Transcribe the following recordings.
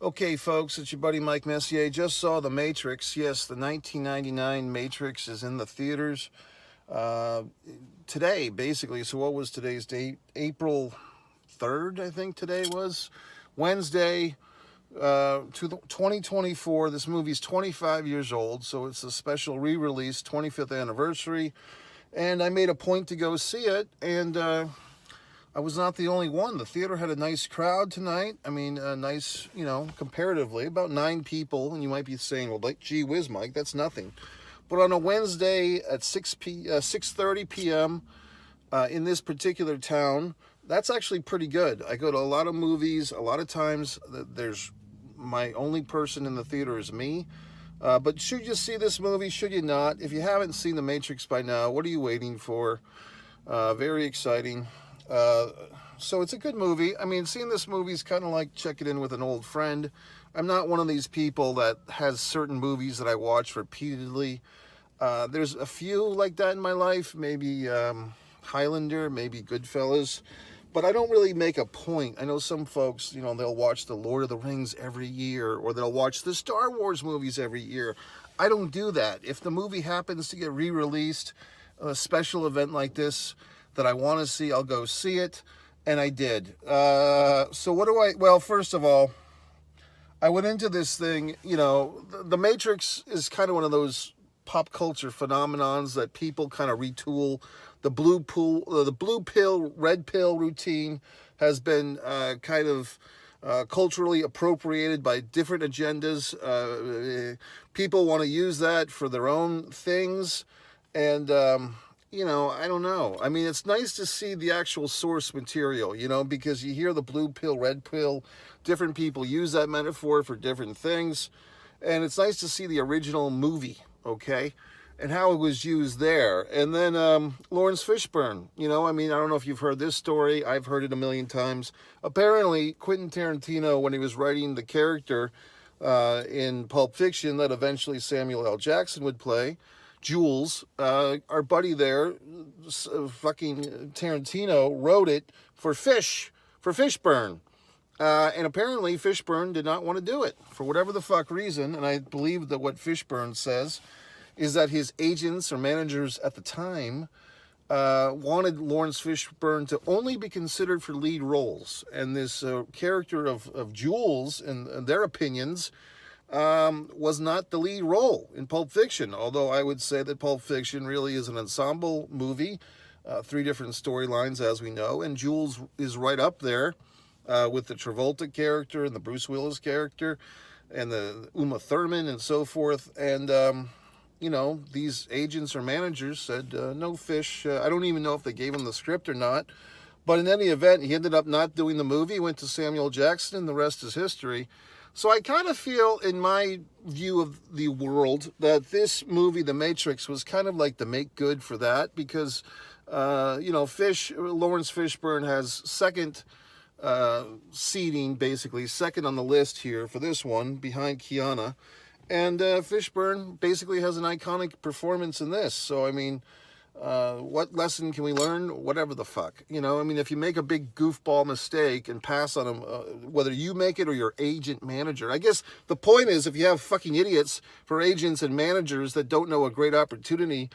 Okay, folks, it's your buddy Mike Messier. Just saw The Matrix. Yes, the 1999 Matrix is in the theaters uh, today, basically. So, what was today's date? April 3rd, I think today was. Wednesday, 2024. This movie's 25 years old, so it's a special re release, 25th anniversary. And I made a point to go see it, and I was not the only one. The theater had a nice crowd tonight. I mean, a nice, comparatively, about 9 people. And you might be saying, well, like, gee whiz, Mike, that's nothing. But on a Wednesday at 6:30 p.m. In this particular town, that's actually pretty good. I go to a lot of movies. A lot of times, there's my only person in the theater is me. But should you see this movie? Should you not? If you haven't seen The Matrix by now, what are you waiting for? Very exciting. Uh, so it's a good movie. I mean, seeing this movie is kind of like checking in with an old friend. I'm not one of these people that has certain movies that I watch repeatedly. There's a few like that in my life, maybe Highlander, maybe Goodfellas, but I don't really make a point. I know some folks, they'll watch the Lord of the Rings every year, or they'll watch the Star Wars movies every year. I don't do that. If the movie happens to get re-released, a special event like this that I want to see, I'll go see it, and I did. So what do I? Well, first of all, I went into this thing. The Matrix is kind of one of those pop culture phenomenons that people kind of retool. The blue pill, red pill routine has been kind of culturally appropriated by different agendas. People want to use that for their own things, and I don't know. I mean, it's nice to see the actual source material, because you hear the blue pill, red pill, different people use that metaphor for different things. And it's nice to see the original movie, okay, and how it was used there. And then Lawrence Fishburne, I mean, I don't know if you've heard this story. I've heard it a million times. Apparently, Quentin Tarantino, when he was writing the character in Pulp Fiction that eventually Samuel L. Jackson would play, Jules, our buddy there, fucking Tarantino, wrote it for Fishburne. And apparently Fishburne did not want to do it for whatever the fuck reason. And I believe that what Fishburne says is that his agents or managers at the time wanted Lawrence Fishburne to only be considered for lead roles. And this character of Jules, in their opinions, was not the lead role in Pulp Fiction, although I would say that Pulp Fiction really is an ensemble movie, 3 different storylines, as we know, and Jules is right up there with the Travolta character and the Bruce Willis character and the Uma Thurman and so forth. And, these agents or managers said, no, Fish. I don't even know if they gave him the script or not. But in any event, he ended up not doing the movie, went to Samuel Jackson, and the rest is history. So I kind of feel, in my view of the world, that this movie, The Matrix, was kind of like the make good for that, because, Lawrence Fishburne has second seating, basically, second on the list here for this one, behind Keanu. And Fishburne basically has an iconic performance in this. So, I mean, what lesson can we learn? Whatever the fuck. I mean, if you make a big goofball mistake and pass on them, whether you make it or your agent manager. I guess the point is, if you have fucking idiots for agents and managers that don't know a great opportunity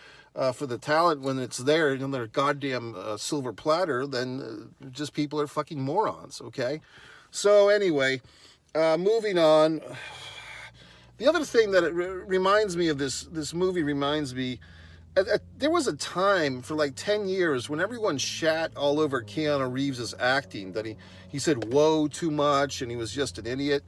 for the talent when it's there on their goddamn silver platter, then just people are fucking morons, okay? So anyway, moving on. The other thing that it reminds me of this movie reminds me, there was a time for like 10 years when everyone shat all over Keanu Reeves' acting, that he said whoa too much and he was just an idiot.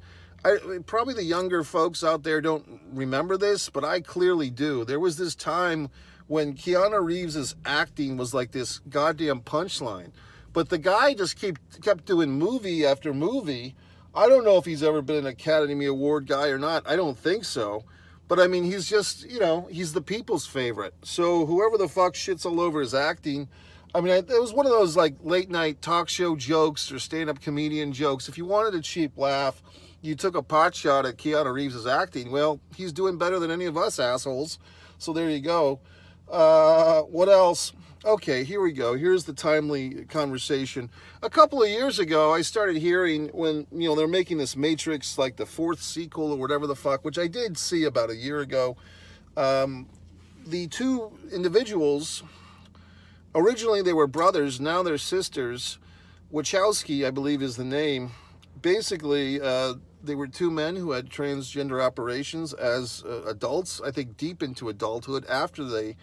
Probably the younger folks out there don't remember this, but I clearly do. There was this time when Keanu Reeves' acting was like this goddamn punchline. But the guy just kept doing movie after movie. I don't know if he's ever been an Academy Award guy or not. I don't think so. But I mean, he's just, he's the people's favorite. So whoever the fuck shits all over his acting, I mean, it was one of those like late night talk show jokes or stand-up comedian jokes. If you wanted a cheap laugh, you took a pot shot at Keanu Reeves' acting. Well, he's doing better than any of us assholes. So there you go. What else? Okay, here we go. Here's the timely conversation. A couple of years ago, I started hearing when, they're making this Matrix, like the fourth sequel or whatever the fuck, which I did see about a year ago. The two individuals, originally they were brothers, now they're sisters. Wachowski, I believe is the name. Basically, they were two men who had transgender operations as adults, I think deep into adulthood after they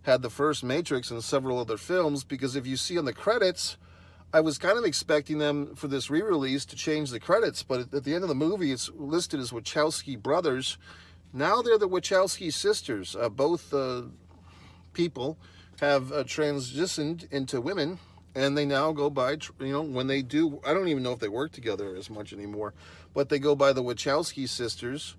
had the first Matrix and several other films, because if you see on the credits, I was kind of expecting them for this re-release to change the credits, but at the end of the movie, it's listed as Wachowski brothers. Now they're the Wachowski sisters. Both people have transitioned into women, and they now go by, when they do, I don't even know if they work together as much anymore, but they go by the Wachowski sisters.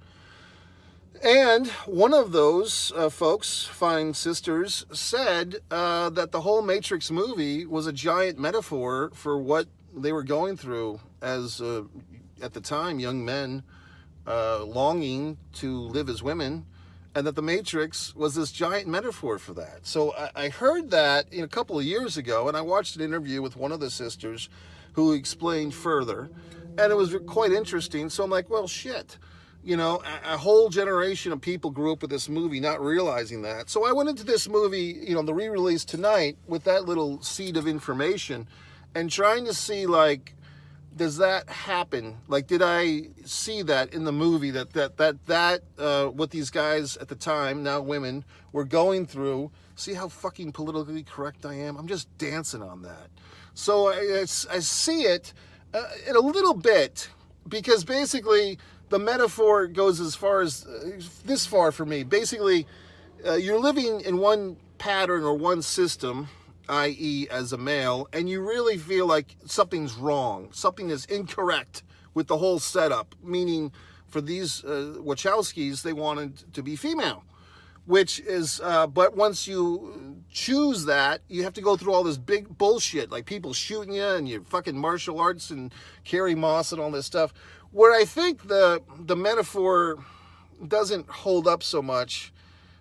And one of those folks, fine sisters, said that the whole Matrix movie was a giant metaphor for what they were going through as, at the time, young men longing to live as women, and that the Matrix was this giant metaphor for that. So I heard that a couple of years ago, and I watched an interview with one of the sisters who explained further, and it was quite interesting. So I'm like, well, shit. A whole generation of people grew up with this movie not realizing that. So I went into this movie, the re-release tonight, with that little seed of information and trying to see, like, does that happen? Like, did I see that in the movie, that what these guys at the time, now women, were going through? See how fucking politically correct I am? I'm just dancing on that. So I see it in a little bit, because basically the metaphor goes as far as this far for me. Basically, you're living in one pattern or one system, i.e. as a male, and you really feel like something's wrong, something is incorrect with the whole setup, meaning for these Wachowskis, they wanted to be female, which is, but once you choose that, you have to go through all this big bullshit, like people shooting you and your fucking martial arts and Carrie Moss and all this stuff, where I think the metaphor doesn't hold up so much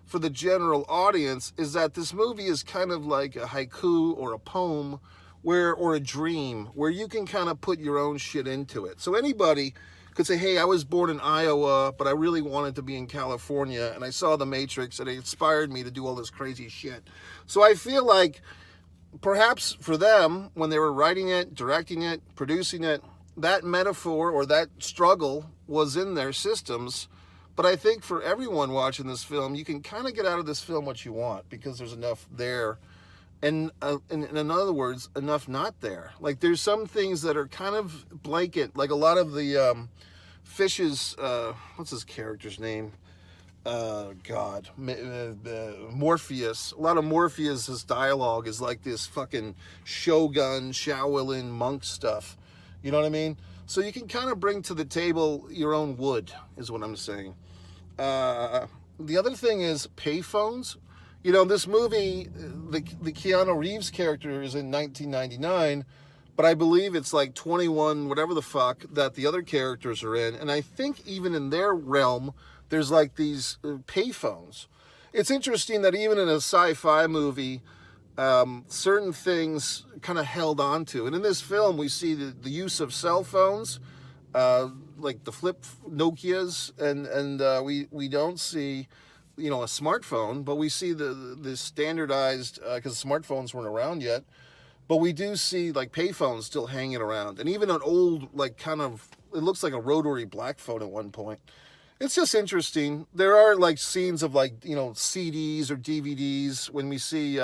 for the general audience is that this movie is kind of like a haiku or a poem or a dream where you can kind of put your own shit into it. So anybody could say, hey, I was born in Iowa, but I really wanted to be in California, and I saw The Matrix, and it inspired me to do all this crazy shit. So I feel like perhaps for them, when they were writing it, directing it, producing it, that metaphor or that struggle was in their systems. But I think for everyone watching this film, you can kind of get out of this film what you want, because there's enough there. And in other words, enough not there. Like, there's some things that are kind of blanket, like a lot of the Fish's, what's his character's name? Morpheus. A lot of Morpheus's dialogue is like this fucking Shogun, Shaolin monk stuff. You know what I mean? So you can kind of bring to the table your own wood, is what I'm saying. The other thing is payphones. This movie, the Keanu Reeves character is in 1999, but I believe it's like 21, whatever the fuck, that the other characters are in. And I think even in their realm, there's like these payphones. It's interesting that even in a sci-fi movie, certain things kind of held on to. And in this film, we see the use of cell phones, like the flip Nokias, and we don't see, a smartphone, but we see the standardized, because smartphones weren't around yet, but we do see like payphones still hanging around, and even an old, like, kind of, it looks like a rotary black phone at one point. It's just interesting. There are like scenes of like, CDs or DVDs when we see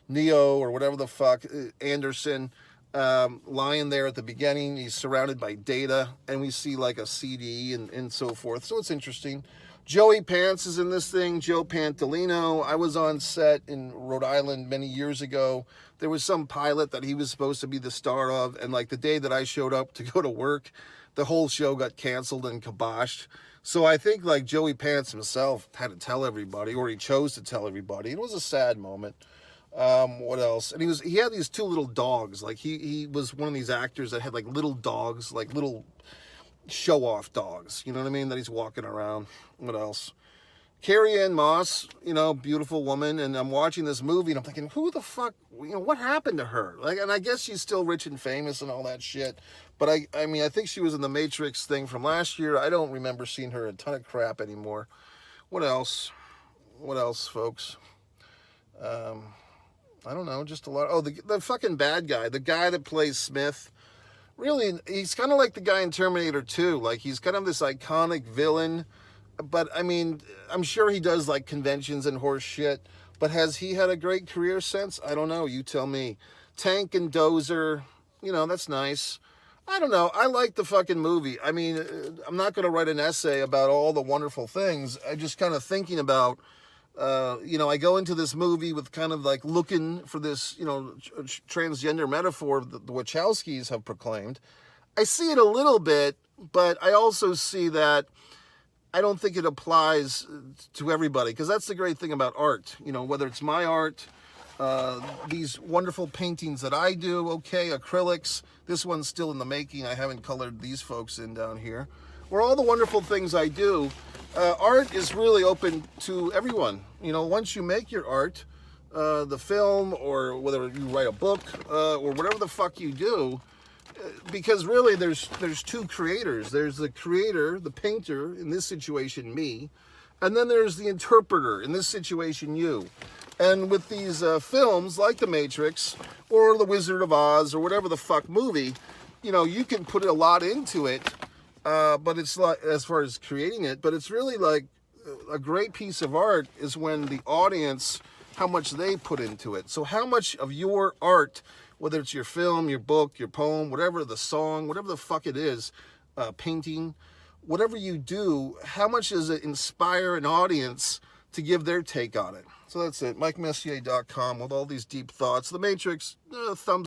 Neo or whatever the fuck, Anderson, lying there at the beginning. He's surrounded by data, and we see like a CD and so forth. So it's interesting. Joey Pants is in this thing, Joe Pantolino. I was on set in Rhode Island many years ago. There was some pilot that he was supposed to be the star of, and like the day that I showed up to go to work, the whole show got canceled and kiboshed. So I think like Joey Pants himself had to tell everybody, or he chose to tell everybody. It was a sad moment. What else? And he had these two little dogs. Like he was one of these actors that had like little dogs, like little show-off dogs. You know what I mean? That he's walking around. What else? Carrie-Anne Moss, you know, beautiful woman, and I'm watching this movie and I'm thinking, who the fuck, you know, what happened to her? Like, and I guess she's still rich and famous and all that shit. But I mean, I think she was in the Matrix thing from last year. I don't remember seeing her in a ton of crap anymore. What else? What else, folks? I don't know, just a lot. Oh, the fucking bad guy, the guy that plays Smith. Really, he's kind of like the guy in Terminator 2. Like, he's kind of this iconic villain. But, I mean, I'm sure he does, like, conventions and horse shit. But has he had a great career since? I don't know. You tell me. Tank and Dozer, you know, that's nice. I don't know. I like the fucking movie. I mean, I'm not going to write an essay about all the wonderful things. I'm just kind of thinking about, you know, I go into this movie with kind of like looking for this, you know, transgender metaphor that the Wachowskis have proclaimed. I see it a little bit, but I also see that I don't think it applies to everybody, because that's the great thing about art. You know, whether it's my art, these wonderful paintings that I do, okay, acrylics. This one's still in the making. I haven't colored these folks in down here. Or all the wonderful things I do. Art is really open to everyone. You know, once you make your art, the film, or whether you write a book, or whatever the fuck you do, because really there's two creators. There's the creator, the painter, in this situation, me, and then there's the interpreter, in this situation, you. And with these films like The Matrix or The Wizard of Oz or whatever the fuck movie, you know, you can put a lot into it, but it's like, as far as creating it, but it's really like a great piece of art is when the audience, how much they put into it. So how much of your art, whether it's your film, your book, your poem, whatever, the song, whatever the fuck it is, painting, whatever you do, how much does it inspire an audience to give their take on it? So that's it, MikeMessier.com, with all these deep thoughts. The Matrix, thumbs